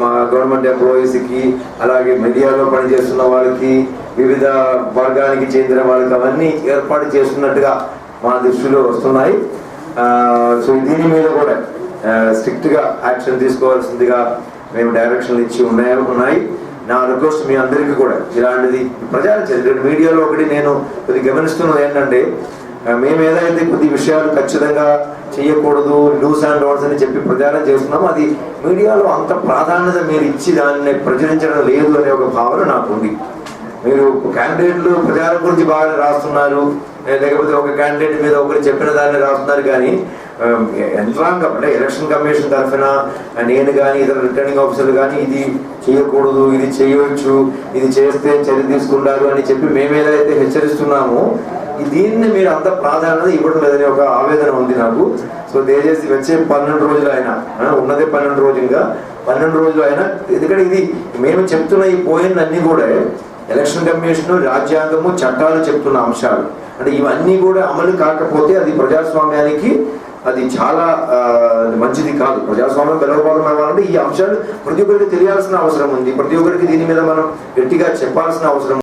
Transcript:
మా గవర్నమెంట్ ఎంప్లాయీస్కి, అలాగే మీడియాలో పనిచేస్తున్న వాళ్ళకి, వివిధ వర్గానికి చెందిన వాళ్ళకి అవన్నీ ఏర్పాటు చేస్తున్నట్టుగా మా దృష్టిలో వస్తున్నాయి. సో దీని మీద కూడా స్ట్రిక్ట్గా యాక్షన్ తీసుకోవాల్సిందిగా మేము డైరెక్షన్లు ఇచ్చి ఉన్నాయి. నా రిక్వెస్ట్ మీ అందరికీ కూడా ఇలాంటిది ప్రచారం చేయాలి. మీడియాలో ఒకటి నేను కొద్దిగా గమనిస్తున్నది ఏంటంటే, మేము ఏదైతే కొద్ది విషయాలు ఖచ్చితంగా చేయకూడదు, డూస్ అండ్ డోంట్స్ అని చెప్పి ప్రచారం చేస్తున్నాము, అది మీడియాలో అంత ప్రాధాన్యత మీరు ఇచ్చి దాన్ని ప్రచురించడం లేదు అనే ఒక భావన నాకుంది. మీరు క్యాండిడేట్లు ప్రచారం గురించి బాగా రాస్తున్నారు, లేకపోతే ఒక క్యాండిడేట్ మీద ఒకరు చెప్పిన దాన్ని రాస్తున్నారు, కానీ యంత్రాంగం అంటే ఎలక్షన్ కమిషన్ తరఫున నేను కానీ ఇతర రిటర్నింగ్ ఆఫీసర్లు కానీ ఇది చేయకూడదు, ఇది చేయవచ్చు, ఇది చేస్తే చర్య తీసుకుంటారు అని చెప్పి మేము ఏదైతే హెచ్చరిస్తున్నామో దీన్ని మీరు అంత ప్రాధాన్యత ఇవ్వడం లేదని ఒక ఆవేదన ఉంది నాకు. సో దయచేసి వచ్చే 12 రోజులు అయినా, ఉన్నదే 12 రోజులుగా 12 రోజులు అయినా, ఎందుకంటే ఇది మేము చెప్తున్న ఈ పోయినన్నీ కూడా ఎలక్షన్ కమిషన్, రాజ్యాంగము, చట్టాలు చెప్తున్న అంశాలు. అంటే ఇవన్నీ కూడా అమలు కాకపోతే అది ప్రజాస్వామ్యానికి అది చాలా మంచిది కాదు. ప్రజాస్వామ్యం బలోపేతం అవ్వాలంటే ఈ అంశాలు ప్రతి ఒక్కరికి తెలియాల్సిన అవసరం ఉంది. ప్రతి ఒక్కరికి దీని మీద మనం గట్టిగా చెప్పాల్సిన అవసరం